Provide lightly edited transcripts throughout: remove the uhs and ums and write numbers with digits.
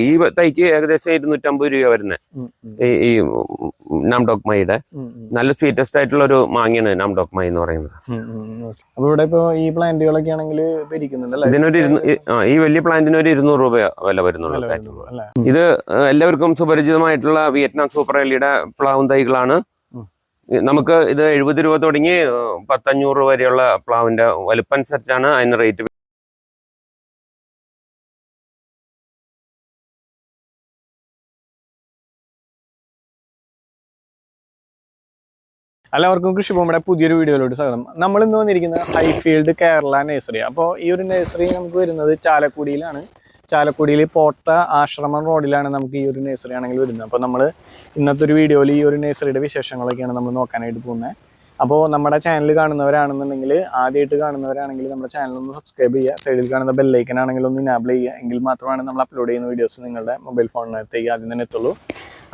ഈ തൈക്ക് ഏകദേശം 250 രൂപ വരുന്നത്. ഈ നാംഡോക് മൈയുടെ നല്ല സ്വീറ്റസ്റ്റ് ആയിട്ടുള്ള ഒരു മാങ്ങയാണ് നാംഡോക് മൈ എന്ന് പറയുന്നത്. അപ്പൊ ഇവിടെ ഇപ്പൊ ഈ പ്ലാന്റുകളൊക്കെ ആണെങ്കിൽ ഇതിനൊരു ഈ വലിയ പ്ലാന്റിന് ഒരു 200 രൂപ വില വരുന്നുള്ളൂ. ഇത് എല്ലാവർക്കും സുപരിചിതമായിട്ടുള്ള വിയറ്റ്നാം സൂപ്പർ എലിയുടെ പ്ലാവും തൈകളാണ്. നമുക്ക് ഇത് 70 രൂപ തുടങ്ങി 100-500 രൂപ വരെയുള്ള പ്ലാവിന്റെ വലുപ്പം അനുസരിച്ചാണ് അതിന് റേറ്റ്. എല്ലാവർക്കും കൃഷിഭൂമിയുടെ പുതിയൊരു വീഡിയോയിലോട്ട് സ്വാഗതം. നമ്മൾ ഇന്ന് വന്നിരിക്കുന്നത് ഹൈഫീൽഡ് കേരള നഴ്സറി. അപ്പോൾ ഈ ഒരു നഴ്സറി നമുക്ക് വരുന്നത് ചാലക്കുടിയിലാണ്. ചാലക്കുടിയിൽ പോട്ട ആശ്രമം റോഡിലാണ് നമുക്ക് ഈ ഒരു നഴ്സറി ആണെങ്കിൽ വരുന്നത്. അപ്പോൾ നമ്മൾ ഇന്നത്തെ ഒരു വീഡിയോയിൽ ഈ ഒരു നഴ്സറിയുടെ വിശേഷങ്ങളൊക്കെയാണ് നമ്മൾ നോക്കാനായിട്ട് പോകുന്നത്. അപ്പോൾ നമ്മുടെ ചാനൽ കാണുന്നവരാണെന്നുണ്ടെങ്കിൽ, ആദ്യമായിട്ട് കാണുന്നവരാണെങ്കിൽ നമ്മുടെ ചാനൽ ഒന്ന് സബ്സ്ക്രൈബ് ചെയ്യുക. സൈഡിൽ കാണുന്ന ബെല്ലൈക്കൻ ആണെങ്കിൽ ഒന്ന് ഇനാബിൾ ചെയ്യുക. എങ്കിൽ മാത്രമാണ് നമ്മൾ അപ്ലോഡ് ചെയ്യുന്ന വീഡിയോസ് നിങ്ങളുടെ മൊബൈൽ ഫോണിനകത്തേക്ക് ആദ്യം തന്നെ എത്തുള്ളൂ.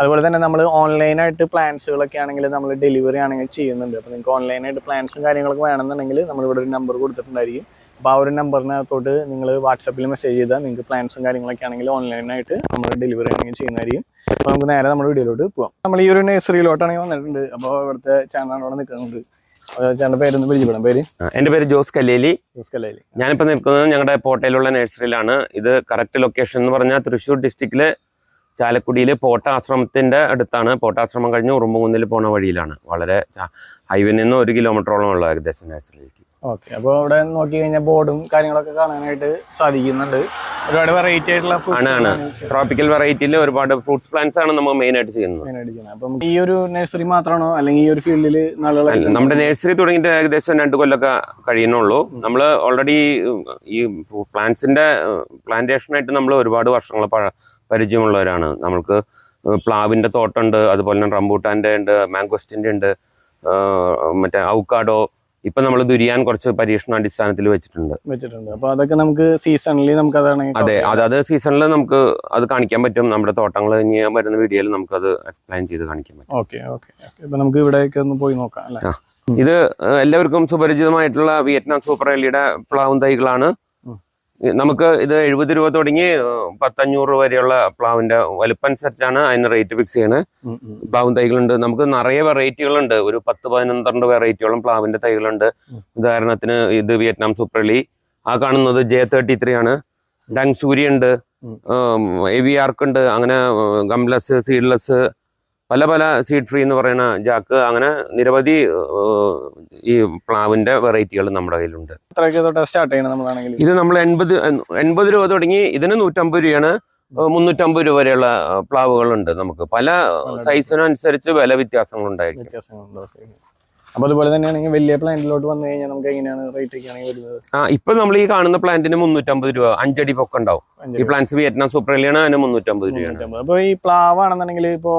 അതുപോലെ തന്നെ നമ്മൾ ഓൺലൈനായിട്ട് പ്ലാൻസുകളൊക്കെ ആണെങ്കിൽ നമ്മൾ ഡെലിവറി ആണെങ്കിൽ ചെയ്യുന്നുണ്ട്. അപ്പോൾ നിങ്ങൾക്ക് ഓൺലൈനായിട്ട് പ്ലാൻസും കാര്യങ്ങളൊക്കെ വേണമെന്നുണ്ടെങ്കിൽ നമ്മളിവിടെ ഒരു നമ്പർ കൊടുത്തിട്ടുണ്ടായിരിക്കും. അപ്പോൾ ആ ഒരു നമ്പറിനകത്തോട്ട് നിങ്ങൾ വാട്സപ്പിൽ മെസ്സേജ് ചെയ്താൽ നിങ്ങൾക്ക് പ്ലാൻസും കാര്യങ്ങളൊക്കെ ആണെങ്കിൽ ഓൺലൈനായിട്ട് നമ്മൾ ഡെലിവറി ആണെങ്കിൽ ചെയ്യുന്നതായിരിക്കും. അപ്പോൾ നമുക്ക് നേരെ നമ്മുടെ വീഡിയോയിലോട്ട് പോകാം. നമ്മൾ ഈ ഒരു നഴ്സറിയിലോട്ടാണെങ്കിൽ വന്നിട്ടുണ്ട്. അപ്പോൾ ഇവിടുത്തെ ചാനലോടെ നിൽക്കുന്നുണ്ട്. ചേട്ടൻ്റെ പേരൊന്ന് പരിചയപ്പെടാം. പേര്? എൻ്റെ പേര് ജോസ് കല്ലേലി. ഞാനിപ്പോൾ നിൽക്കുന്നത് ഞങ്ങളുടെ പോട്ടയിലുള്ള നഴ്സറിയിലാണ്. ഇത് കറക്റ്റ് ലൊക്കേഷൻ എന്ന് പറഞ്ഞാൽ തൃശ്ശൂർ ഡിസ്ട്രിക്റ്റിലെ ചാലക്കുടിയിൽ പോട്ട ആശ്രമത്തിൻ്റെ അടുത്താണ്. പോട്ട ആശ്രമം കഴിഞ്ഞ് ഉറുമ്പുകുന്നിൽ പോണ വഴിയിലാണ്. വളരെ ഹൈവേയിൽ നിന്ന് 1 കിലോമീറ്ററോളം ഉള്ള ഏകദേശം നഴ്സറിയിലേക്ക്. ഓക്കെ. അപ്പോൾ ഇവിടെ നോക്കി കഴിഞ്ഞാൽ ബോർഡും കാര്യങ്ങളൊക്കെ കാണാനായിട്ട് സാധിക്കുന്നുണ്ട്. ഒരുപാട് വെറൈറ്റി ആയിട്ടുള്ള ആണ്. ട്രോപ്പിക്കൽ വെറൈറ്റിയിൽ ഒരുപാട് ഫ്രൂട്ട്സ് പ്ലാന്റ്സ് ആണ് നമ്മൾ മെയിൻ ആയിട്ട് ചെയ്യുന്നത്. അപ്പം ഈ ഒരു നഴ്സറി മാത്രമാണോ അല്ലെങ്കിൽ ഈ ഒരു ഫീൽഡിൽ നമ്മുടെ നഴ്സറി തുടങ്ങിയിട്ട് ഏകദേശം 2 കൊല്ലമൊക്കെ കഴിയുന്നുള്ളൂ. നമ്മൾ ഓൾറെഡി ഈ പ്ലാന്റ്സിന്റെ പ്ലാന്റേഷനായിട്ട് നമ്മൾ ഒരുപാട് വർഷങ്ങൾ പരിചയമുള്ളവരാണ്. നമ്മൾക്ക് പ്ലാവിന്റെ തോട്ടമുണ്ട്, അതുപോലെ തന്നെ റംബൂട്ടാന്റെ ഉണ്ട്, മാംഗോസ്റ്റിന്റെ ഉണ്ട്, മറ്റേ ഔക്കാഡോ. ഇപ്പൊ നമ്മൾ ദുരിയാൻ കുറച്ച് പരീക്ഷണാടിസ്ഥാനത്തിൽ വെച്ചിട്ടുണ്ട്. അപ്പൊ അതൊക്കെ നമുക്ക് സീസണിൽ നമുക്ക് അതെ, അതായത് സീസണിൽ നമുക്ക് അത് കാണിക്കാൻ പറ്റും. നമ്മുടെ തോട്ടങ്ങൾ ഇനി വരുന്ന വീഡിയോയിൽ നമുക്ക് അത് എക്സ്പ്ലെയിൻ ചെയ്ത് കാണിക്കാൻ പറ്റും. ഓക്കെ. ഇപ്പൊ നമുക്ക് ഇവിടേക്ക് ഒന്ന് പോയി നോക്കാം അല്ലേ? ഇത് എല്ലാവർക്കും സുപരിചിതമായിട്ടുള്ള വിയറ്റ്നാം സൂപ്പർ എലിയുടെ പ്ലാവും തൈകളാണ്. നമുക്ക് ഇത് 70 രൂപ തുടങ്ങി 100-500 രൂപ വരെയുള്ള പ്ലാവിന്റെ വലുപ്പം അനുസരിച്ചാണ് അതിന് റേറ്റ് ഫിക്സ് ചെയ്യുന്നത്. പ്ലാവും തൈകളുണ്ട്. നമുക്ക് നിറയെ വെറൈറ്റികളുണ്ട്. ഒരു 10-12 വെറൈറ്റിയോളം പ്ലാവിന്റെ തൈകളുണ്ട്. ഉദാഹരണത്തിന് ഇത് വിയറ്റ്നാം സൂപ്പർ എലി. ആ കാണുന്നത് J33 ആണ്. ഡങ്സൂരി ഉണ്ട്, AVR ഉണ്ട്, അങ്ങനെ ഗംലെസ്, സീഡ്ലെസ്, പല സീഡ് ഫ്രീ എന്ന് പറയുന്ന ജാക്ക്, അങ്ങനെ നിരവധി ഈ പ്ലാവിന്റെ വെറൈറ്റികൾ നമ്മുടെ കയ്യിലുണ്ട്. ഇത് നമ്മൾ 80 രൂപ തുടങ്ങി ഇതിന് 150 രൂപയാണ്. 350 രൂപ വരെയുള്ള പ്ലാവുകളുണ്ട്. നമുക്ക് പല സൈസിനനുസരിച്ച് വില വ്യത്യാസങ്ങളുണ്ടായിരിക്കും. അപ്പൊ അതുപോലെ തന്നെയാണെങ്കിൽ വലിയ പ്ലാന്റിലോട്ട് വന്നു കഴിഞ്ഞാൽ നമുക്ക് എങ്ങനെയാണ് റേറ്റ് ഒക്കെ ആണെങ്കിൽ വരുന്നത്? ഇപ്പൊ നമ്മൾ ഈ കാണുന്ന പ്ലാന്റിന് 350 രൂപ, 5 അടി പൊക്കം ഉണ്ടാവും. ഈ പ്ലാന്റ്സ് വിയറ്റ്നാം സൂപ്പർ എലിയാണ്, അതിന് 350 രൂപയാണ്. അപ്പൊ ഈ പ്ലാവാണെന്നുണ്ടെങ്കിൽ ഇപ്പോ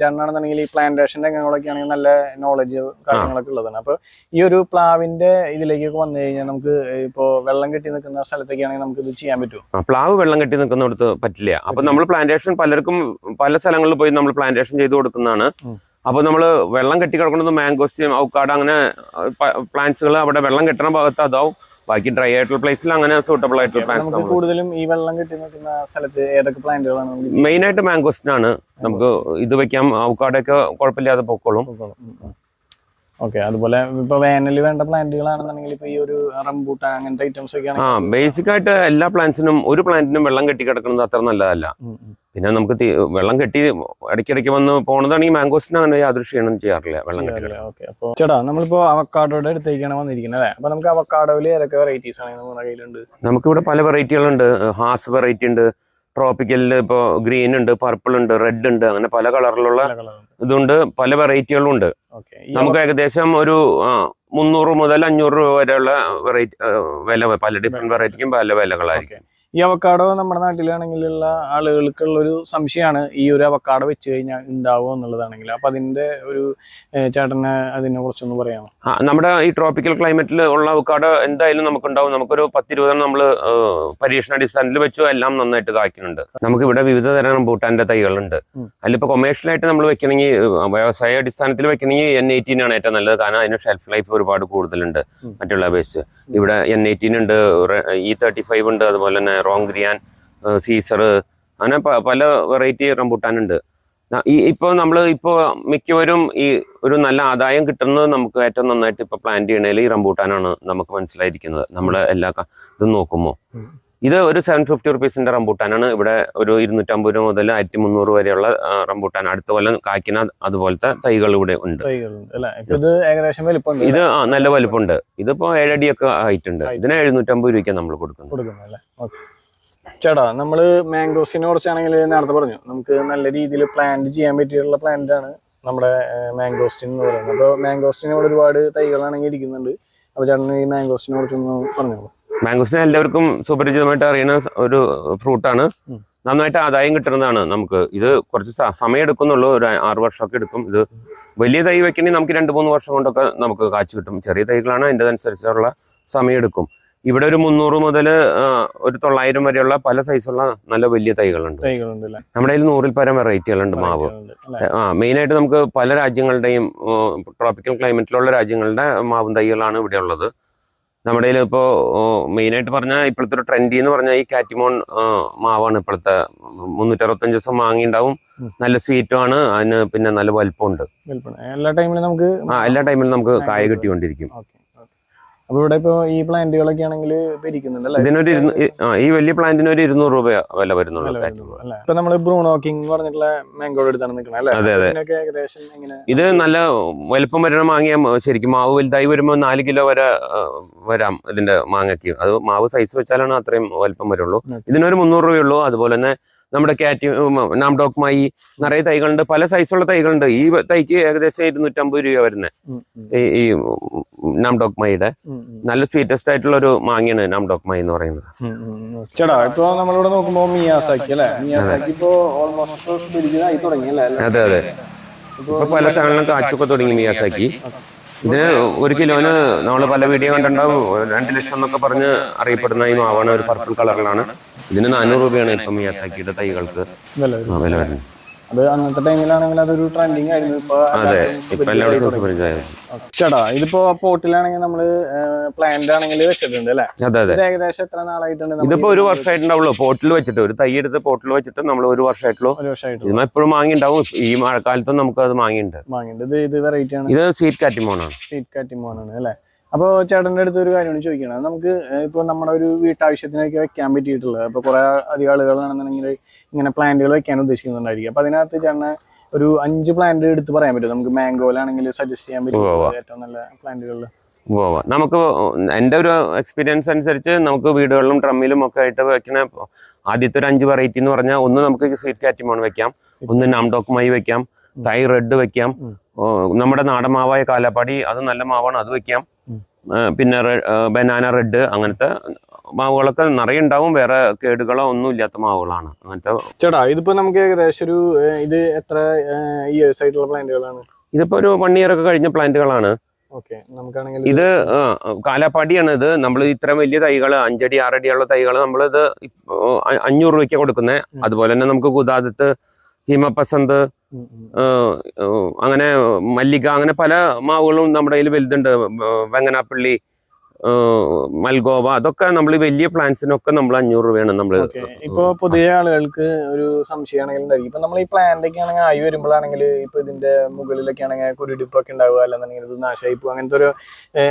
ചേട്ടനാണെന്നുണ്ടെങ്കിൽ ഈ പ്ലാന്റേഷന്റെ കാര്യങ്ങളൊക്കെ ആണെങ്കിൽ നല്ല നോളജ് കാര്യങ്ങളൊക്കെ ഉള്ളതാണ്. അപ്പൊ ഈ ഒരു പ്ലാവിന്റെ ഇതിലേക്കൊക്കെ വന്നു കഴിഞ്ഞാൽ നമുക്ക് ഇപ്പോ വെള്ളം കെട്ടി നിൽക്കുന്ന സ്ഥലത്തൊക്കെയാണെങ്കിൽ നമുക്ക് ഇത് ചെയ്യാൻ പറ്റുമോ? പ്ലാവ് വെള്ളം കെട്ടി നിൽക്കുന്നിടത്ത് പറ്റില്ല. അപ്പൊ നമ്മൾ പ്ലാന്റേഷൻ പലർക്കും പല സ്ഥലങ്ങളിൽ പോയി നമ്മൾ പ്ലാന്റേഷൻ ചെയ്ത് കൊടുക്കുന്നതാണ്. അപ്പോൾ നമ്മൾ വെള്ളം കെട്ടി കിടക്കുന്നത് മാംഗോസ്റ്റിൻ, ഔക്കാഡോ, അങ്ങനെ പ്ലാന്റ്സുകൾ അവിടെ വെള്ളം കെട്ടുന്ന ഭാഗത്ത് അതാവും. ബാക്കി ഡ്രൈ ആയിട്ടുള്ള പ്ലേസിൽ അങ്ങനെ സൂട്ടബിൾ ആയിട്ടുള്ള പ്ലാന്റ്സ്. കൂടുതലും ഈ വെള്ളം കെട്ടി നിൽക്കുന്ന സ്ഥലത്ത് ഏതൊക്കെ പ്ലാന്റുകളാണ്? മെയിൻ ആയിട്ട് മാംഗോസ്റ്റിൻ ആണ്. നമുക്ക് ഇത് വെക്കാം. ഔക്കാഡോ ഒക്കെ കുഴപ്പമില്ലാതെ പൊക്കോളും. ഓക്കെ. അതുപോലെ ഇപ്പൊ വേനലിൽ വേണ്ട പ്ലാന്റുകളാണെന്നുണ്ടെങ്കിൽ ഇപ്പൊ ഈ ഒരു റംബൂട്ടാൻ അങ്ങനത്തെ ഐറ്റംസ് ഒക്കെയാണ്. ബേസിക് ആയിട്ട് എല്ലാ പ്ലാന്റ്സിനും ഒരു പ്ലാന്റിനും വെള്ളം കെട്ടി കിടക്കുന്നത് അത്ര നല്ലതല്ല. പിന്നെ നമുക്ക് വെള്ളം കെട്ടി ഇടയ്ക്കിടയ്ക്ക് വന്ന് പോണതാണെങ്കിൽ മാംഗോസ്റ്റിന് അങ്ങനെ യാതൊരു ക്ഷീണം ചെയ്യാറില്ല വെള്ളം കെട്ടി. അപ്പോൾ ചേട്ടാ നമ്മളിപ്പോ അവക്കാഡോയുടെ അടുത്തേക്കാണ് വന്നിരിക്കുന്നത് അല്ലേ? അപ്പൊ നമുക്ക് അവക്കാഡോയിൽ ഏതൊക്കെ വെറൈറ്റീസ് ആണ് നമ്മുടെ കയ്യിലുണ്ട്? നമുക്കിവിടെ പല വെറൈറ്റികളുണ്ട്. ഹാസ് വെറൈറ്റി ഉണ്ട്, ട്രോപ്പിക്കലിൽ ഇപ്പോൾ ഗ്രീൻ ഉണ്ട്, പർപ്പിൾ ഉണ്ട്, റെഡ് ഉണ്ട്, അങ്ങനെ പല കളറിലുള്ള ഇതുണ്ട്. പല വെറൈറ്റികളും ഉണ്ട്. നമുക്ക് ഏകദേശം ഒരു 300 മുതൽ 500 രൂപ വരെയുള്ള വെറൈറ്റി വില, പല ഡിഫറെന്റ് വെറൈറ്റിക്കും പല വിലകളായിരിക്കും. ഈ അവക്കാഡോ നമ്മുടെ നാട്ടിലാണെങ്കിലുള്ള ആളുകൾക്കുള്ള ഒരു സംശയമാണ് ഈ ഒരു അവക്കാഡോ വെച്ച് കഴിഞ്ഞാൽ ഉണ്ടാവുമോ എന്നുള്ളതാണെങ്കിൽ. അപ്പൊ അതിന്റെ ഒരു ചേട്ടന് അതിനെ കുറിച്ചൊന്ന് പറയാമോ? നമ്മുടെ ഈ ട്രോപ്പിക്കൽ ക്ലൈമറ്റിൽ ഉള്ള അവക്കാഡോ എന്തായാലും നമുക്കുണ്ടാവും. നമുക്കൊരു 10-20 നമ്മൾ പരീക്ഷണാടിസ്ഥാനത്തിൽ വെച്ചു, എല്ലാം നന്നായിട്ട് കായ്ക്കുന്നുണ്ട്. നമുക്ക് ഇവിടെ വിവിധ തരം റംബൂട്ടാന്റെ തൈകളുണ്ട്. അതിലിപ്പോൾ കൊമേഴ്ഷ്യലായിട്ട് നമ്മൾ വെക്കണമെങ്കിൽ, വ്യവസായ അടിസ്ഥാനത്തിൽ വെക്കണമെങ്കിൽ N18 ആണ് ഏറ്റവും നല്ലത്. കാരണം അതിന് ഷെൽഫ് ലൈഫ് ഒരുപാട് കൂടുതലുണ്ട് മറ്റുള്ള അപേക്ഷിച്ച്. ഇവിടെ N18 ഉണ്ട്, E35 ഉണ്ട്, അതുപോലെ തന്നെ റോങ്ഗ്രിയാൻ, സീസർ, അങ്ങനെ പല വെറൈറ്റി റംബൂട്ടാനുണ്ട്. ഇപ്പോൾ നമ്മൾ മിക്കവരും ഈ ഒരു നല്ല ആദായം കിട്ടുന്നത് നമുക്ക് ഏറ്റവും നന്നായിട്ട് ഇപ്പോൾ പ്ലാന്റ് ചെയ്യണേൽ ഈ റംബൂട്ടാനാണ് നമുക്ക് മനസ്സിലായിരിക്കുന്നത്. നമ്മുടെ എല്ലാ ഇതും നോക്കുമ്പോൾ ഇത് ഒരു 750 റുപ്പീസിന്റെ റംബൂട്ടാനാണ്. ഇവിടെ ഒരു 250 രൂപ മുതൽ 1300 വരെയുള്ള റംബൂട്ടാൻ അടുത്ത കൊല്ലം കായ്ക്കുന്ന അതുപോലത്തെ തൈകൾ ഇവിടെ ഉണ്ട്. ഇത് നല്ല വലുപ്പമുണ്ട്. ഇതിപ്പോ 7 അടിയൊക്കെ ആയിട്ടുണ്ട്. ഇതിന് 750 രൂപയ്ക്ക് നമ്മൾ കൊടുക്കുന്നത്. ചേട്ടാ, നമ്മള് മാംഗോസിനെ കുറിച്ചാണെങ്കിൽ നേരത്തെ പറഞ്ഞു നമുക്ക് നല്ല രീതിയിൽ പ്ലാന്റ് ചെയ്യാൻ പറ്റിയിട്ടുള്ള പ്ലാന്റ് ആണ് നമ്മുടെ മാംഗോസ്റ്റിൻ എന്ന് പറയുന്നത്. അപ്പോൾ മാംഗോസ്റ്റിന് ഇവിടെ ഒരുപാട് തൈകളാണെങ്കിൽ ഇരിക്കുന്നുണ്ട്. അപ്പോൾ ചേട്ടൻ ഈ മാംഗോസ്റ്റിനെ കുറിച്ചൊന്ന് പറഞ്ഞോളൂ. മാംഗോസ്റ്റിൻ എല്ലാവർക്കും സുപരിചിതമായിട്ട് അറിയുന്ന ഒരു ഫ്രൂട്ടാണ്. നന്നായിട്ട് ആദായം കിട്ടുന്നതാണ്. നമുക്ക് ഇത് കുറച്ച് സമയം എടുക്കുന്നുള്ളൂ. ഒരു 6 വർഷമൊക്കെ എടുക്കും. ഇത് വലിയ തൈ വെക്കണമെങ്കിൽ നമുക്ക് 2-3 വർഷം കൊണ്ടൊക്കെ നമുക്ക് കാച്ചു കിട്ടും. ചെറിയ തൈകളാണ് അതിൻ്റെ അനുസരിച്ചുള്ള സമയം എടുക്കും. ഇവിടെ ഒരു 300 മുതൽ ഒരു 900 വരെയുള്ള പല സൈസുള്ള നല്ല വലിയ തൈകളുണ്ട്. നമ്മുടെ കയ്യിൽ 100-ൽ പരം വെറൈറ്റികളുണ്ട് മാവ്. മെയിനായിട്ട് നമുക്ക് പല രാജ്യങ്ങളുടെയും ട്രോപ്പിക്കൽ ക്ലൈമറ്റിലുള്ള രാജ്യങ്ങളുടെ മാവും തൈകളാണ് ഇവിടെ ഉള്ളത്. നമ്മുടെ കയ്യിൽ ഇപ്പോൾ മെയിനായിട്ട് പറഞ്ഞാൽ ഇപ്പോഴത്തെ ഒരു ട്രെൻഡി എന്ന് പറഞ്ഞാൽ ഈ കാറ്റിമോൺ മാവാണ് ഇപ്പോഴത്തെ. 365 ദിവസം മാങ്ങിണ്ടാവും. നല്ല സ്വീറ്റും ആണ്. അതിന് പിന്നെ നല്ല വലുപ്പമുണ്ട്. എല്ലാ ടൈമിലും നമുക്ക് കായ കിട്ടിക്കൊണ്ടിരിക്കും. അപ്പൊ ഇവിടെ ഇപ്പൊ ഈ പ്ലാന്റുകളൊക്കെ ആണെങ്കിൽ ഇരിക്കുന്നുണ്ടല്ലേ? ഇതിനൊരു ഈ വലിയ പ്ലാന്റിന് ഒരു 200 രൂപ വില വരുന്നുള്ളൂ. ഇപ്പൊ നമ്മള് ബ്രൂണോ കിങ് പറഞ്ഞിട്ടുള്ള മാംഗോ എടുത്താണ് നിൽക്കുന്നത് അല്ലേ? അതെ അതെ. ഇത് നല്ല വലുപ്പം വരുന്ന മാങ്ങ. ശരിക്കും മാവ് വലുതായി വരുമ്പോൾ 4 കിലോ വരെ വരാം ഇതിന്റെ മാങ്ങയ്ക്ക്. അത് മാവ് സൈസ് വെച്ചാലാണ് അത്രയും വലുപ്പം വരുള്ളൂ. ഇതിനൊരു 300 രൂപയുള്ളൂ. അതുപോലെ തന്നെ നമ്മുടെ നാംഡോക് മായി നിറയെ തൈകളുണ്ട്. പല സൈസുള്ള തൈകളുണ്ട്. ഈ തൈക്ക് ഏകദേശം 250 രൂപ വരുന്നത്. ഈ നാംഡോക് മൈയുടെ നല്ല സ്വീറ്റസ്റ്റ് ആയിട്ടുള്ള ഒരു മാങ്ങയാണ് നാംഡോക് മൈ എന്ന് പറയുന്നത്. ചേട്ടാ, ഇപ്പൊ നമ്മളിവിടെ നോക്കുമ്പോ മിയാസാക്കി അല്ലെ? മിയാസാക്കി ഇപ്പൊ ഓൾമോസ്റ്റ് തുടങ്ങിയല്ലേ? അതെ അതെ. ഇപ്പൊ പല സാധനങ്ങളും കാച്ചൊക്കെ തുടങ്ങി മിയാസാക്കി. ഇതിന് 1 കിലോന് നമ്മൾ പല വീഡിയോ കണ്ടിട്ടുണ്ടാവും. 2 ലക്ഷം എന്നൊക്കെ പറഞ്ഞ് അറിയപ്പെടുന്ന ഈ മാവാണ്. ഒരു പർപ്പിൾ കളറിലാണ്. ഇതിന് 400 രൂപയാണ് ഇപ്പൊ മിയാസാക്കിയുടെ തൈകൾക്ക് വില വരുന്നത്. അത് അന്നത്തെ ടൈമിലാണെങ്കിൽ അതൊരു ട്രെൻഡിങ് ആയിരുന്നു. അതെ, ഇപ്പൊ എല്ലാവരും സുപരിചിതമായി. ചേട്ടാ, ഇതിപ്പോ പോട്ടിലാണെങ്കിൽ നമ്മള് പ്ലാന്റ് ആണെങ്കിൽ വെച്ചിട്ടുണ്ട് അല്ലെ? അതെ അതെ. ഏകദേശം എത്ര നാളായിട്ടുണ്ട്? ഇതിപ്പോ 1 വർഷമായിട്ടുണ്ടാവുള്ളൂ. പോട്ടിൽ വെച്ചിട്ട് ഒരു തൈ എടുത്ത് പോട്ടിൽ വെച്ചിട്ട് നമ്മൾ 1 വർഷമായിട്ടുള്ളൂ. ഇത് എപ്പോഴും മാങ്ങിണ്ടാവും. ഈ മഴക്കാലത്തും നമുക്ക് അത് മാങ്ങിണ്ട്. ഇത് വെറൈറ്റി ആണ്. ഇത് സ്വീറ്റ് കാറ്റിമോൺ ആണ്. സ്വീറ്റ് കാറ്റിമോൺ ആണ് അല്ലെ? അപ്പോൾ ചേട്ടൻ്റെ അടുത്ത് ഒരു കാര്യമാണ് ചോദിക്കണം. നമുക്ക് ഇപ്പോൾ നമ്മുടെ ഒരു വീട്ടാവശ്യത്തിനൊക്കെ വെക്കാൻ പറ്റിയിട്ടുള്ളത്. അപ്പോൾ കുറേ അധികം ആളുകളാണെന്നുണ്ടെങ്കിൽ ഇങ്ങനെ പ്ലാന്റുകൾ വെക്കാൻ ഉദ്ദേശിക്കുന്നുണ്ടായിരിക്കും. അപ്പോൾ അതിനകത്ത് ചേട്ടന് ഒരു 5 പ്ലാന്റ് എടുത്ത് പറയാൻ പറ്റും? നമുക്ക് മാംഗോയിലാണെങ്കിൽ സജസ്റ്റ് ചെയ്യാൻ പറ്റും ഏറ്റവും നല്ല പ്ലാന്റുകളിൽ. നമുക്ക് എൻ്റെ ഒരു എക്സ്പീരിയൻസ് അനുസരിച്ച് നമുക്ക് വീടുകളിലും ഡ്രമ്മിലും ഒക്കെ ആയിട്ട് വെക്കുന്ന ആദ്യത്തെ ഒരു 5 വെറൈറ്റി എന്ന് പറഞ്ഞാൽ, ഒന്ന് നമുക്ക് സ്വീറ്റ് കാറ്റിമോൺ വെക്കാം, ഒന്ന് നാംഡോക് മൈ വെക്കാം, തൈ റെഡ് വെക്കാം, നമ്മുടെ നാടൻ മാവായ കാലാപ്പാടി അത് നല്ല മാവാണ്, അത് വെക്കാം. പിന്നെ ബനാന റെഡ്, അങ്ങനത്തെ മാവുകളൊക്കെ നിറയെ ഉണ്ടാവും. വേറെ കേടുകളോ ഒന്നും ഇല്ലാത്ത മാവുകളാണ് അങ്ങനത്തെ. ചേട്ടാ, ഇതിപ്പോ നമുക്ക് ഏകദേശം ഇത് എത്ര ഇയേഴ്സ് ആയിട്ടുള്ള പ്ലാന്റുകളാണ്? ഇതിപ്പോ ഒരു 1 ഇയർ ഒക്കെ കഴിഞ്ഞ പ്ലാന്റുകളാണ്. ഇത് കാലാപ്പാടിയാണ്. ഇത് നമ്മൾ ഇത്രയും വലിയ തൈകൾ 5 അടി 6 അടിയുള്ള തൈകൾ നമ്മളിത് 500 രൂപയ്ക്ക് കൊടുക്കുന്നത്. അതുപോലെ തന്നെ നമുക്ക് ഗുദാദത്ത്, ഹിമപസന്ത്, അങ്ങനെ മല്ലിക, അങ്ങനെ പല മാവുകളും നമ്മുടെ കയ്യിൽ വലുതുണ്ട്. വെങ്ങനാപ്പള്ളി, മൽഗോവ, അതൊക്കെ നമ്മൾ വലിയ പ്ലാന്റ്സിനൊക്കെ നമ്മൾ 500 രൂപയാണ് നമ്മൾ. ഇപ്പൊ പുതിയ ആളുകൾക്ക് ഒരു സംശയമാണെങ്കിൽ, ഇപ്പൊ നമ്മൾ ഈ പ്ലാന്റൊക്കെ ആണെങ്കിൽ ആയി വരുമ്പോഴാണെങ്കിൽ ഇപ്പൊ ഇതിന്റെ മുകളിലൊക്കെ ആണെങ്കിൽ കുരുടിപ്പൊക്കെ ഉണ്ടാവുക, അല്ലെന്നുണ്ടെങ്കിൽ ഇത് നാശമായി പോകും, അങ്ങനത്തെ ഒരു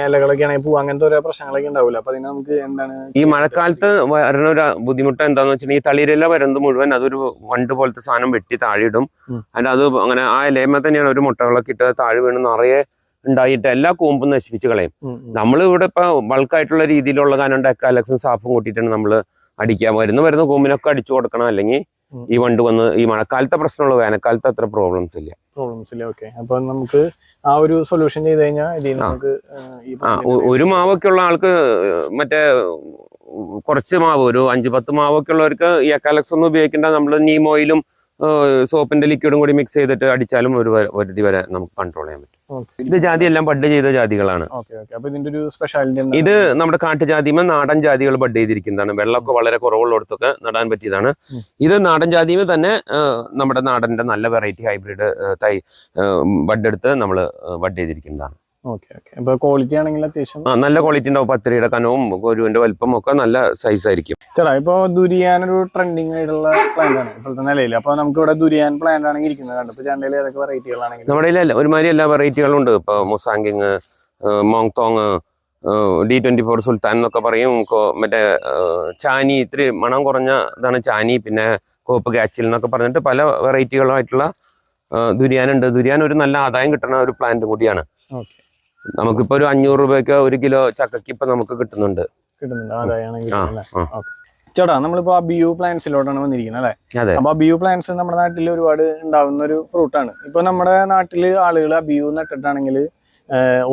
ഇലകളൊക്കെ ആണെങ്കിൽ പോകും, അങ്ങനത്തെ ഓരോ പ്രശ്നങ്ങളൊക്കെ ഉണ്ടാവില്ല. അപ്പൊ അതിന് നമുക്ക് എന്താണ് ഈ മഴക്കാലത്ത് വരുന്ന ഒരു ബുദ്ധിമുട്ട് എന്താന്ന് വെച്ചിട്ടുണ്ടെങ്കിൽ, ഈ തളിരില വരുന്നത് മുഴുവൻ അതൊരു വണ്ട് പോലത്തെ സാധനം വെട്ടി താഴെയിടും. അതിന്റെ അത് അങ്ങനെ ആ ഇലയമ്മ തന്നെയാണ് ഒരു മുട്ടകളൊക്കെ ഇട്ട് താഴെ വീണ് നിറയെ ഉണ്ടായിട്ട് എല്ലാ കൂമ്പും നശിപ്പിച്ച് കളയും. നമ്മൾ ഇവിടെ ഇപ്പൊ ബൾക്കായിട്ടുള്ള രീതിയിലുള്ള കാരണം ഡെക്കാലക്സും സാഫും കൂട്ടിയിട്ടാണ് നമ്മൾ അടിക്കുക. വരുന്ന കൂമ്പിനൊക്കെ അടിച്ചു കൊടുക്കണം. അല്ലെങ്കിൽ ഈ വണ്ട് വന്ന് ഈ മഴക്കാലത്തെ പ്രശ്നമുള്ളൂ. വേനൽക്കാലത്ത് അത്ര പ്രോബ്ലംസ് ഇല്ല. ഓക്കെ. അപ്പൊ നമുക്ക് ആ ഒരു സൊല്യൂഷൻ ചെയ്ത് കഴിഞ്ഞാൽ നമുക്ക് ഒരു മാവൊക്കെ ഉള്ള ആൾക്ക് മറ്റേ കുറച്ച് മാവ് ഒരു 5-10 മാവൊക്കെ ഉള്ളവർക്ക് ഈ എക്കാലക്സ് ഒന്നും ഉപയോഗിക്കേണ്ട. നമ്മൾ നീം ഓയിലും സോപ്പിന്റെ ലിക്വിഡും കൂടി മിക്സ് ചെയ്തിട്ട് അടിച്ചാലും ഒരു പരിധി വരെ നമുക്ക് കൺട്രോൾ ചെയ്യാൻ പറ്റും. ഇത് ജാതി എല്ലാം ബഡ് ചെയ്ത ജാതികളാണ്. ഇത് നമ്മുടെ കാട്ടുജാതിമ നാടൻ ജാതികൾ ബഡ് ചെയ്തിരിക്കുന്നതാണ്. വെള്ളമൊക്കെ വളരെ കുറവുള്ളിടത്തൊക്കെ നടാൻ പറ്റിയതാണ്. ഇത് നാടൻ ജാതിമ തന്നെ നമ്മുടെ നാടന്റെ നല്ല വെറൈറ്റി ഹൈബ്രിഡ് തൈ ബഡ് എടുത്ത് നമ്മൾ ബഡ് ചെയ്തിരിക്കുന്നതാണ്. Okay okay. അപ്പൊ ക്വാളിറ്റി ആണെങ്കിൽ അത്യാവശ്യം നല്ല ക്വാളിറ്റി ഉണ്ടാവും. പത്തിരിയുടെ കനവും കൊരുവിന്റെ വലിപ്പം ഒക്കെ നല്ല സൈസ് ആയിരിക്കും. ചേട്ടാ ഇപ്പൊ ദുരിയാൻ ഒരു ട്രെൻഡിങ് ആയിട്ടുള്ള പ്ലാന്റ് ആണ് ഇപ്പോഴത്തെ നിലയിൽ. അപ്പൊ നമുക്ക് ഇവിടെ ദുരിയാൻ പ്ലാന്റ് ആണെങ്കിൽ ഇരിക്കുന്നത് കണ്ടു. ഇപ്പൊ ചണ്ടയിൽ ഏതൊക്കെ വെറൈറ്റികളാണെങ്കിൽ നമ്മുടെ കയ്യിൽ ഒരുമാതിരി എല്ലാ വെറൈറ്റികളും ഉണ്ട്. ഇപ്പൊ മുസാങ്കിങ്, മോങ്തോങ്, D24 സുൽത്താൻ എന്നൊക്കെ പറയും. മറ്റേ ചാനി, ഇത്തിരി മണം കുറഞ്ഞ ഇതാണ് ചാനി. പിന്നെ കോപ്പ് ഗാച്ചിൽ എന്നൊക്കെ പറഞ്ഞിട്ട് പല വെറൈറ്റികളായിട്ടുള്ള ദുരിയാൻ ഉണ്ട്. ദുരിയാൻ ഒരു നല്ല ആദായം കിട്ടുന്ന ഒരു പ്ലാന്റ് കൂടിയാണ്. നമുക്കിപ്പോ ഒരു 500 രൂപയ്ക്ക് 1 കിലോ ചക്കക്ക് ഇപ്പൊ നമുക്ക് കിട്ടുന്നുണ്ട്. ചേട്ടാ നമ്മളിപ്പോ അബിയു പ്ലാന്റ്സിലോട്ടാണ് വന്നിരിക്കുന്നത് അല്ലെ? അപ്പൊ അബിയു പ്ലാന്റ്സ് നമ്മുടെ നാട്ടിൽ ഒരുപാട് ഉണ്ടാവുന്ന ഒരു ഫ്രൂട്ടാണ്. ഇപ്പൊ നമ്മുടെ നാട്ടില് ആളുകൾ അബിയു നട്ടിട്ടാണെങ്കിൽ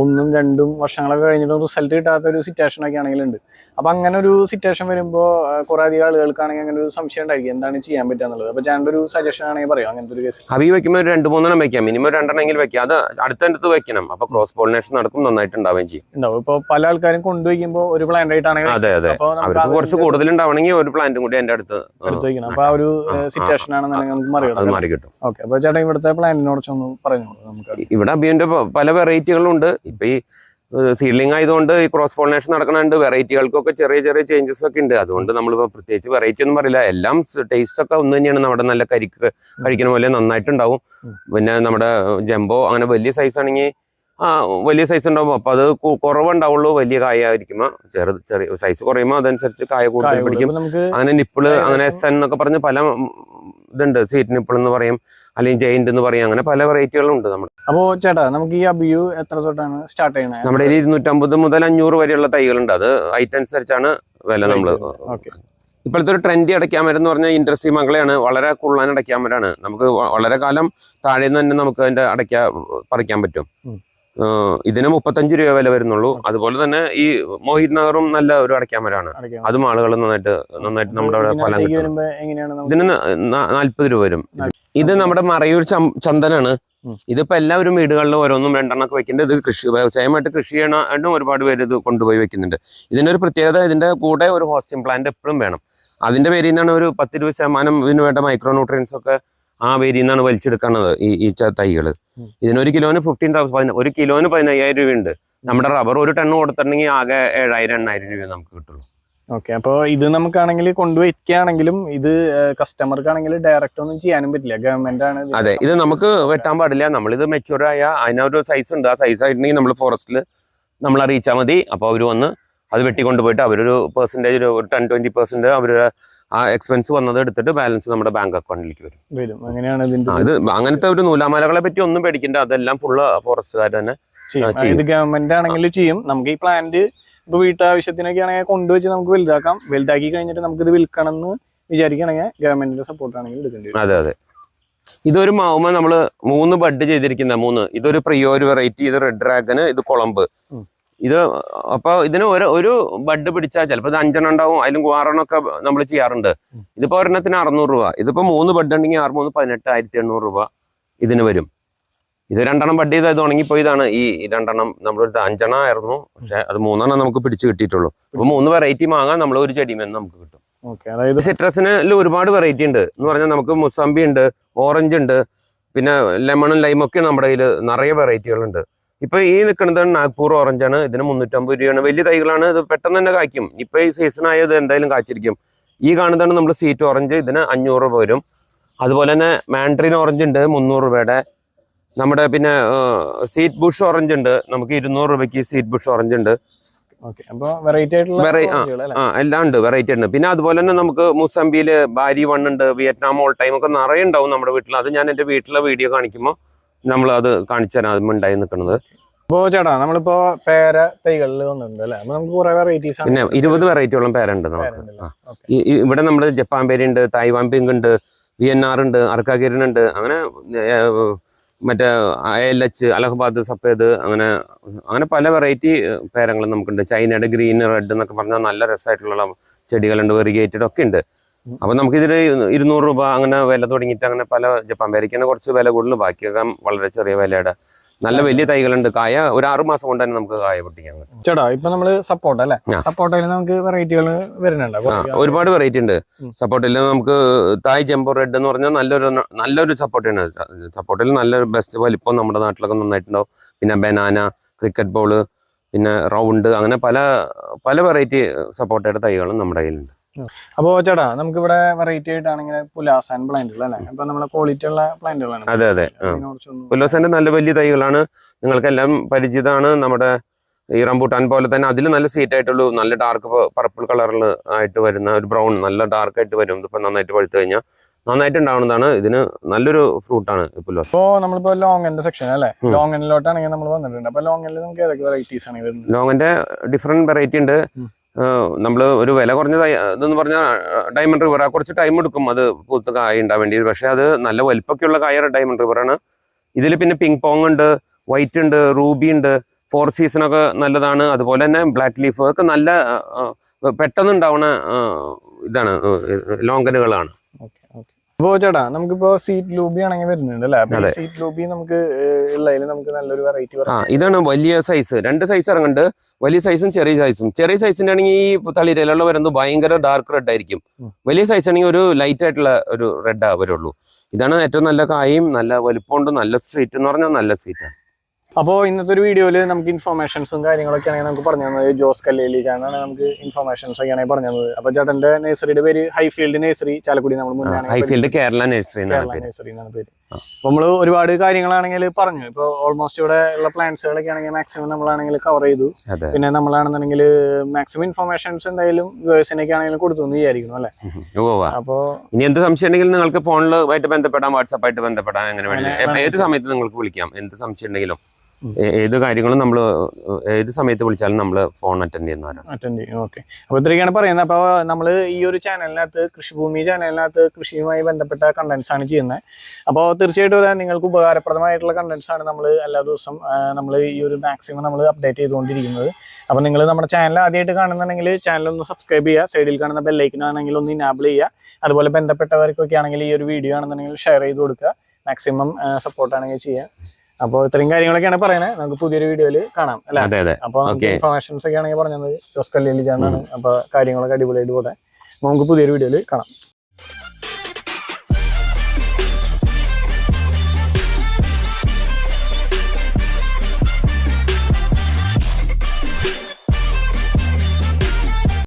1, 2 വർഷങ്ങളൊക്കെ കഴിഞ്ഞിട്ട് റിസൾട്ട് കിട്ടാത്ത ഒരു സിറ്റുവേഷൻ ഒക്കെ ആണെങ്കിലും ഉണ്ട്. അപ്പൊ അങ്ങനെ ഒരു സിറ്റുവേഷൻ വരുമ്പോൾ കുറെ അധികം ആളുകൾക്കാണെങ്കിൽ അങ്ങനെ ഒരു സംശയം ഉണ്ടായിരിക്കും എന്താണ് ചെയ്യാൻ പറ്റുക എന്നുള്ളത്. അപ്പൊ ചേട്ടൻ്റെ ഒരു സജഷൻ ആണെങ്കിൽ പറയാം അങ്ങനത്തെ ഒരു കേസ്. അബി വെക്കുമ്പോൾ 2-3 വെക്കാം, മിനിമം 2 വെക്കാം. അത് അടുത്തടുത്ത് വെക്കണം. അപ്പൊ ക്രോസ് പോളിനേഷൻ നടക്കും, നന്നായിട്ട് ഉണ്ടാവുകയും ചെയ്യും. ഉണ്ടാവും. ഇപ്പൊ പല ആൾക്കാരും കൊണ്ടുവയ്ക്കുമ്പോൾ ഒരു പ്ലാന്റ് ആയിട്ടാണെങ്കിൽ അതെ അവർക്ക് കുറച്ച് കൂടുതൽ ഉണ്ടാവണമെങ്കിൽ ഒരു പ്ലാന്റും കൂടി എന്റെ അടുത്ത് വെക്കണം. അപ്പൊ ആ ഒരു സിറ്റുവേഷൻ ആണെന്നുണ്ടെങ്കിൽ നമുക്ക് മാറി കിട്ടും. ഓക്കെ. അപ്പൊ ചേട്ടാ ഇവിടുത്തെ പ്ലാന്റിനോട് ഒന്ന് പറഞ്ഞോളൂ. നമുക്ക് ഇവിടെ അബിയുടെ പല വെറൈറ്റികളുണ്ട്. ഇപ്പൊ ഈ സീഡ്ലിംഗ് ആയതുകൊണ്ട് ഈ ക്രോസ് പോളിനേഷൻ നടക്കുന്നുണ്ട്. വെറൈറ്റികൾക്കൊക്കെ ചെറിയ ചെറിയ ചേഞ്ചസ് ഒക്കെ ഉണ്ട്. അതുകൊണ്ട് നമ്മളിപ്പോൾ പ്രത്യേകിച്ച് വെറൈറ്റി ഒന്നും പറയില്ല. എല്ലാം ടേസ്റ്റ് ഒക്കെ ഒന്ന് തന്നെയാണ്. നമ്മുടെ നല്ല കഴിക്കുന്ന പോലെ നന്നായിട്ടുണ്ടാവും. പിന്നെ നമ്മുടെ ജംബോ അങ്ങനെ വലിയ സൈസ് ആണെങ്കിൽ വലിയ സൈസ് ഉണ്ടാവും. അപ്പൊ അത് കുറവുണ്ടാവുള്ളൂ. വലിയ കായ ആയിരിക്കുമ്പോ ചെറിയ സൈസ് കുറയുമ്പോൾ അതനുസരിച്ച് കായ കൂടുതൽ പിടിക്കും. അങ്ങനെ നിപ്പിള്, അങ്ങനെ SN എന്നൊക്കെ പറഞ്ഞ് പല ഇതുണ്ട്. സ്വീറ്റ് നിപ്പിൾ എന്ന് പറയും, അല്ലെങ്കിൽ ജയിന്റ് എന്ന് പറയും. അങ്ങനെ പല വെറൈറ്റികളും ഉണ്ട് നമ്മുടെ. അപ്പോ ചേട്ടാ നമുക്ക് ഈ അബിയു എത്ര തൊട്ടാണ് സ്റ്റാർട്ട് ചെയ്യുന്നത്? നമ്മുടെ 250 മുതൽ 500 വരെയുള്ള തൈകളുണ്ട്. അത് ഐറ്റം അനുസരിച്ചാണ് വില. നമ്മള് ഇപ്പോഴത്തെ ഒരു ട്രെൻഡി അടയ്ക്കാമരം എന്ന് പറഞ്ഞാൽ ഇൻഡസ്ട്രി മകളെയാണ്. വളരെ കുള്ളാൻ അടയ്ക്കാമരാണ്. നമുക്ക് വളരെ കാലം താഴെ നിന്ന് തന്നെ നമുക്ക് അതിന്റെ പറിക്കാൻ പറ്റും. ഇതിന് 35 രൂപ വില വരുന്നുള്ളൂ. അതുപോലെ തന്നെ ഈ മോഹിത് നഗറും നല്ല ഒരു അടയ്ക്കാമരാണ്. അതും ആളുകൾ നന്നായിട്ട് നമ്മുടെ അവിടെ ഫലം കിട്ടും. ഇതിന് 40 രൂപ വരും. ഇത് നമ്മുടെ മറയൂർ ചന്ദനാണ്. ഇതിപ്പോ എല്ലാവരും വീടുകളിലും ഓരോന്നും 2 ഒക്കെ വെക്കുന്നുണ്ട്. ഇത് വ്യവസായമായിട്ട് കൃഷി ചെയ്യണം ഒരുപാട് പേര് ഇത് കൊണ്ടുപോയി വെക്കുന്നുണ്ട്. ഇതിന്റെ ഒരു പ്രത്യേകത, ഇതിന്റെ കൂടെ ഒരു ഹോസ്റ്റിംഗ് പ്ലാന്റ് എപ്പോഴും വേണം. അതിന്റെ പേരിൽ നിന്നാണ് ഒരു 10-20% ഇതിന് വേണ്ട മൈക്രോ ന്യൂട്രിയൻസ് ഒക്കെ ആ വേരിയിൽ നിന്നാണ് വലിച്ചെടുക്കുന്നത് ഈ തൈകള്. ഇതിനൊരു കിലോന് 15,000 രൂപയുണ്ട്. നമ്മുടെ റബ്ബർ ഒരു ടൺ കൊടുത്തിട്ടുണ്ടെങ്കിൽ ആകെ 7,000-8,000 രൂപ നമുക്ക് കിട്ടുള്ളൂ. ഓക്കെ. അപ്പോൾ ഇത് നമുക്കാണെങ്കിൽ കൊണ്ടുവയ്ക്കുകയാണെങ്കിലും ഇത് കസ്റ്റമർക്കാണെങ്കിൽ ഡയറക്റ്റ് ഒന്നും ചെയ്യാനും പറ്റില്ല, ഗവൺമെന്റ് ആണ്. അതെ, ഇത് നമുക്ക് വെട്ടാൻ പാടില്ല. നമ്മളിത് മെച്യൂർ ആയ അതിനൊരു സൈസ് ഉണ്ട്. ആ സൈസ് ആയിട്ടുണ്ടെങ്കിൽ നമ്മൾ ഫോറസ്റ്റിൽ നമ്മൾ അറിയിച്ചാൽ മതി. അപ്പോൾ അവർ വന്ന് അത് വെട്ടിക്കൊണ്ടുപോയിട്ട് അവരൊരു പെർസെൻറ്റേജ്, ഒരു 10-20% അവരുടെ ആ എക്സ്പെൻസ് വന്നത് എടുത്തിട്ട് ബാലൻസ് നമ്മുടെ ബാങ്ക് അക്കൗണ്ടിലേക്ക് വരും. അങ്ങനെയാണ് ഇത്. അങ്ങനത്തെ ഒരു നൂലാമാലകളെ പറ്റി ഒന്നും പേടിക്കണ്ട. അതെല്ലാം ഫുള്ള് ഫോറസ്റ്റുകാർ തന്നെ ചെയ്യും. ഇത് ഗവൺമെന്റ് ആണെങ്കിലും ചെയ്യും. നമുക്ക് ഈ പ്ലാന്റ് ഇപ്പൊ വീട്ടാവശ്യത്തിനൊക്കെ ആണെങ്കിൽ കൊണ്ടുവച്ച് നമുക്ക് വലുതാക്കാം. വലുതാക്കി കഴിഞ്ഞിട്ട് നമുക്ക് ഇത് വിൽക്കണം എന്ന് വിചാരിക്കുകയാണെങ്കിൽ ഗവൺമെന്റിന്റെ സപ്പോർട്ട് ആണെങ്കിൽ എടുക്കേണ്ടി വരും. അതെ. ഇതൊരു മാവുമ നമ്മള് 3 ബഡ് ചെയ്തിരിക്കുന്ന 3. ഇതൊരു പ്രിയോര് വെറൈറ്റി, ഇത് റെഡ് ഡ്രാഗന്, ഇത് കുളമ്പ്. ഇത് അപ്പൊ ഇതിന് ഒരു ബഡ് പിടിച്ചാൽ ചിലപ്പോൾ ഇത് 5 ഉണ്ടാവും, അതിലും 6 ഒക്കെ നമ്മൾ ചെയ്യാറുണ്ട്. ഇതിപ്പോ ഒരെണ്ണത്തിന് 600 രൂപ. ഇതിപ്പോ 3 ബഡ് ഉണ്ടെങ്കിൽ 6 18,800 രൂപ ഇതിന് വരും. ഇത് 2 ബഡ് ചെയ്ത് ഉണങ്ങിപ്പോയതാണ്. ഈ 2 നമ്മളൊരു 5 ആയിരുന്നു, പക്ഷെ അത് 3 നമുക്ക് പിടിച്ച് കിട്ടിയിട്ടുള്ളൂ. അപ്പൊ 3 വെറൈറ്റി മാങ്ങാൻ നമ്മൾ ഒരു ചെടിമെന്ന് നമുക്ക് കിട്ടും. അതായത് സിട്രസിന് ഒരുപാട് വെറൈറ്റി ഉണ്ട് എന്ന് പറഞ്ഞാൽ നമുക്ക് മുസംബി ഉണ്ട്, ഓറഞ്ച് ഉണ്ട്, പിന്നെ ലെമണും ലൈമൊക്കെ നമ്മുടെ കയ്യിൽ നിറയെ വെറൈറ്റികളുണ്ട്. ഇപ്പൊ ഈ നിൽക്കുന്നത് നാഗ്പൂർ ഓറഞ്ചാണ്. ഇതിന് 350 രൂപയാണ്. വലിയ തൈകളാണ്. ഇത് പെട്ടെന്ന് തന്നെ കായ്ക്കും. ഇപ്പൊ ഈ സീസൺ ആയത് എന്തായാലും കായ്ച്ചിരിക്കും. ഈ കാണുന്നതാണ് നമ്മൾ സ്വീറ്റ് ഓറഞ്ച്. ഇതിന് 500 രൂപ വരും. അതുപോലെ തന്നെ മാൻഡ്രിൻ ഓറഞ്ച് ഉണ്ട് 300 രൂപയുടെ. നമ്മുടെ പിന്നെ സീറ്റ് ബുഷ് ഓറഞ്ച് ഉണ്ട്. നമുക്ക് 200 രൂപയ്ക്ക് സീറ്റ് ബുഷ് ഓറഞ്ച് ഉണ്ട്. എല്ലാം ഉണ്ട്, വെറൈറ്റി ഉണ്ട്. പിന്നെ അതുപോലെ തന്നെ നമുക്ക് മുസംബിയില് ബാരി 1 ഉണ്ട്, വിയറ്റ്നാം ഓൾ ടൈം ഒക്കെ നിറയെ ഉണ്ടാവും നമ്മുടെ വീട്ടിൽ. അത് ഞാൻ എന്റെ വീട്ടിലെ വീഡിയോ കാണിക്കുമ്പോൾ നമ്മൾ അത് കാണിച്ചു തരാം. അതും ഉണ്ടായി നിൽക്കുന്നത്. അപ്പോ ചേട്ടാ നമ്മളിപ്പോ പേര തൈകളിൽ വന്നിട്ടുണ്ട് അല്ലെ? നമുക്ക് കുറെ വെറൈറ്റീസ് ആണ്. പിന്നെ 20 വെറൈറ്റിയോളം പേരുണ്ട് നമുക്ക്. ഇവിടെ നമ്മുടെ ജപ്പാൻ പേര് ഉണ്ട്, തായ്വാൻ പിങ്ക് ഉണ്ട്, VNR ഉണ്ട്, അർക്കാഗിരിൻ ഉണ്ട്, അങ്ങനെ മറ്റേ ALH, അലഹബാദ് സഫേദ്, അങ്ങനെ പല വെറൈറ്റി പേരങ്ങളും നമുക്കുണ്ട്. ചൈനയുടെ ഗ്രീൻ, റെഡ് എന്നൊക്കെ പറഞ്ഞാൽ നല്ല രസമായിട്ടുള്ള ചെടികളുണ്ട്. വെറിഗേറ്റഡ് ഒക്കെ ഉണ്ട്. അപ്പൊ നമുക്കിതിൽ 200 രൂപ അങ്ങനെ വില തുടങ്ങിയിട്ട് അങ്ങനെ പല ജപ്പാൻ പേരയ്ക്കാണ് കുറച്ച് വില കൂടുതൽ. ബാക്കിയൊക്കെ വളരെ ചെറിയ വിലയുടെ നല്ല വലിയ തൈകളുണ്ട്. കായ ഒരു 6 മാസം കൊണ്ട് തന്നെ നമുക്ക് കായ പൊട്ടിക്കാൻ പറ്റും. ചേട്ടാ ഇപ്പൊ നമ്മള് സപ്പോർട്ട അല്ലെ? സപ്പോർട്ടയിൽ നമുക്ക് വെറൈറ്റികൾ വരുന്നുണ്ട്. ഒരുപാട് വെറൈറ്റി ഉണ്ട് സപ്പോർട്ടിൽ. നമുക്ക് തായ് ജംബോ റെഡ് എന്ന് പറഞ്ഞാൽ നല്ലൊരു സപ്പോർട്ടാണ്. സപ്പോർട്ടിൽ നല്ലൊരു ബെസ്റ്റ് വലിപ്പം നമ്മുടെ നാട്ടിലൊക്കെ നന്നായിട്ടുണ്ടാവും. പിന്നെ ബനാന, ക്രിക്കറ്റ് ബോള്, പിന്നെ റൗണ്ട്, അങ്ങനെ പല പല വെറൈറ്റി സപ്പോർട്ടയുടെ തൈകളും നമ്മുടെ കയ്യിലുണ്ട്. അപ്പോൾ ചേട്ടാ നമുക്കിവിടെ വെറൈറ്റി ആയിട്ടാണെങ്കിൽ പുലാസാൻ പ്ലാന്റുകൾ അല്ലേ? അപ്പൊ നമ്മളെ ക്വാളിറ്റി ഉള്ള പ്ലാന്റുകളാണ്. അതെ അതെ. പുലാസാന്റെ നല്ല വലിയ തൈകളാണ്, നിങ്ങൾക്കെല്ലാം പരിചിതമാണ്. നമ്മുടെ ഈ റംബൂട്ടാൻ പോലെ തന്നെ അതിൽ നല്ല സ്വീറ്റ് ആയിട്ടുള്ളൂ, നല്ല ഡാർക്ക് പർപ്പിൾ കളറിൽ ആയിട്ട് വരുന്ന ഒരു ബ്രൗൺ, നല്ല ഡാർക്ക് ആയിട്ട് വരും. ഇതിപ്പോൾ നന്നായിട്ട് പഴുത്തു കഴിഞ്ഞാൽ നന്നായിട്ട് ഉണ്ടാവുന്നതാണ്. ഇതിന് നല്ലൊരു ഫ്രൂട്ടാണ് പുലാസ. ഇപ്പോൾ നമ്മളിപ്പോൾ ലോങ്ങിന്റെ സെക്ഷൻ അല്ലേ? ലോങ്ങിലോട്ടാണെങ്കിൽ നമ്മൾ വന്നിട്ടുണ്ട്. അപ്പോൾ ലോങ്ങിൽ നമുക്ക് ഏതൊക്കെ വെറൈറ്റീസ് ആണ് വരുന്നത്? ലോങ്ങിന്റെ ഡിഫറെന്റ് വെറൈറ്റി ഉണ്ട്. നമ്മൾ ഒരു വില കുറഞ്ഞ ഇതെന്ന് പറഞ്ഞാൽ ഡയമണ്ട് റിവർ, കുറച്ച് ടൈം എടുക്കും അത് പൂത്ത് കായ ഉണ്ടാൻ വേണ്ടി. പക്ഷെ അത് നല്ല വലിപ്പമൊക്കെയുള്ള കായ ഡയമണ്ട് റിവറാണ്. ഇതിൽ പിന്നെ പിങ് പോങ് ഉണ്ട്, വൈറ്റ് ഉണ്ട്, റൂബി ഉണ്ട്, 4 സീസണൊക്കെ നല്ലതാണ്. അതുപോലെ തന്നെ ബ്ലാക്ക് ലീഫ് ഒക്കെ നല്ല പെട്ടെന്ന് ഉണ്ടാവുന്ന ഇതാണ്, ലോങ്കനുകളാണ്. അപ്പോൾ ചേട്ടാ നമുക്കിപ്പോ സീറ്റ് ലൂബി ആണെങ്കിൽ വരുന്നുണ്ട് അല്ലേ? സീറ്റ് ലൂബി നമുക്ക് ഉള്ളതിൽ നമുക്ക് നല്ലൊരു വെറൈറ്റി. ഇതാണ് വലിയ സൈസ്, 2 സൈസ് ഇറങ്ങുന്നുണ്ട്, വലിയ സൈസും ചെറിയ സൈസും. ചെറിയ സൈസിന്റെ ആണെങ്കിൽ ഈ തളിരിലുള്ള വരുന്നത് ഭയങ്കര ഡാർക്ക് റെഡ് ആയിരിക്കും. വലിയ സൈസ് ആണെങ്കിൽ ഒരു ലൈറ്റ് ആയിട്ടുള്ള ഒരു റെഡ് വരുള്ളൂ. ഇതാണ് ഏറ്റവും നല്ല കായും നല്ല വലിപ്പമുണ്ട്, നല്ല സ്വീറ്റ് എന്ന് പറഞ്ഞാൽ നല്ല സ്വീറ്റാണ്. അപ്പോൾ ഇന്നത്തെ ഒരു വീഡിയോയിൽ നമുക്ക് ഇൻഫർമേഷൻസും കാര്യങ്ങളൊക്കെ ആണെങ്കിൽ നമുക്ക് പറഞ്ഞു തന്നത് ജോസ് കല്ലേലി ചേട്ടനാണ് നമുക്ക് ഇൻഫർമേഷൻസ് ഒക്കെയാണ് പറഞ്ഞു തന്നത്. അപ്പോൾ ചേട്ടന്റെ നഴ്സറിയുടെ പേര് ഹൈഫീൽഡ് നഴ്സറി ചാലക്കുടി. നമ്മൾ മുന്നേ ഹൈഫീൽഡ് കേരള നഴ്സറി എന്നാണ് പേര്. അപ്പോൾ നമ്മൾ ഒരുപാട് കാര്യങ്ങളാണെങ്കിൽ പറഞ്ഞു. ഇപ്പോൾ ഓൾമോസ്റ്റ് ഇവിടെ ഉള്ള പ്ലാന്റ്സുകളൊക്കെ ആണെങ്കിൽ മാക്സിമം നമ്മളാണെങ്കിൽ കവർ ചെയ്തു. പിന്നെ നമ്മളാണെന്നുണ്ടെങ്കിൽ മാക്സിമം ഇൻഫർമേഷൻസ് എന്തായാലും വേഴ്സിനൊക്കെ ആണെങ്കിലും കൊടുത്തു എന്ന് വിചാരിക്കുന്നു അല്ലേ? അപ്പോൾ ഇനി എന്ത് സംശയം ഉണ്ടെങ്കിലും നിങ്ങൾക്ക് ഫോണിലുമായിട്ട് ബന്ധപ്പെടാം, വാട്സാപ്പായിട്ട് ബന്ധപ്പെടാം, അങ്ങനെ വേണമെങ്കിൽ ഏത് സമയത്ത് നിങ്ങൾക്ക് വിളിക്കാം. എന്ത് സംശയം ഉണ്ടെങ്കിലും ഏത് കാര്യങ്ങളും നമ്മൾ ഏത് സമയത്ത് വിളിച്ചാലും നമ്മൾ ഫോൺ അറ്റൻഡ് ചെയ്യും. ഓക്കെ. അപ്പോൾ ഇത്രയൊക്കെയാണ് പറയുന്നത്. അപ്പോൾ നമ്മൾ ഈ ഒരു ചാനലിനകത്ത് കൃഷിഭൂമി ചാനലിനകത്ത് കൃഷിയുമായി ബന്ധപ്പെട്ട കണ്ടന്റ്സ് ആണ് ചെയ്യുന്നത്. അപ്പോൾ തീർച്ചയായിട്ടും നിങ്ങൾക്ക് ഉപകാരപ്രദമായിട്ടുള്ള കണ്ടന്റ്സ് ആണ് നമ്മൾ എല്ലാ ദിവസവും നമ്മൾ ഈ ഒരു മാക്സിമം നമ്മൾ അപ്ഡേറ്റ് ചെയ്തുകൊണ്ടിരിക്കുന്നത്. അപ്പോൾ നിങ്ങൾ നമ്മുടെ ചാനൽ ആദ്യമായിട്ട് കാണുന്നുണ്ടെങ്കിൽ ചാനൽ ഒന്ന് സബ്സ്ക്രൈബ് ചെയ്യുക, സൈഡിൽ കാണുന്ന ബെല്ലൈക്കൻ ആണെങ്കിൽ ഒന്ന് ഇനാബിൾ ചെയ്യുക. അതുപോലെ ബന്ധപ്പെട്ടവർക്കൊക്കെ ആണെങ്കിൽ ഈ ഒരു വീഡിയോ ആണെന്നുണ്ടെങ്കിൽ ഷെയർ ചെയ്ത് കൊടുക്കുക, മാക്സിമം സപ്പോർട്ടാണെങ്കിൽ ചെയ്യുക. അപ്പോൾ ഇത്രയും കാര്യങ്ങളൊക്കെയാണ് പറയുന്നത്. നമുക്ക് പുതിയൊരു വീഡിയോയിൽ കാണാം അല്ലേ? അപ്പോൾ ഇൻഫർമേഷൻസ് ഒക്കെ ആണെങ്കിൽ പറഞ്ഞത് ജോസ് കല്ലേലി ചേട്ടനാണ്. അപ്പോൾ കാര്യങ്ങളൊക്കെ അടിപൊളിയായിട്ട് പോട്ടെ. നമുക്ക് പുതിയൊരു വീഡിയോയിൽ കാണാം.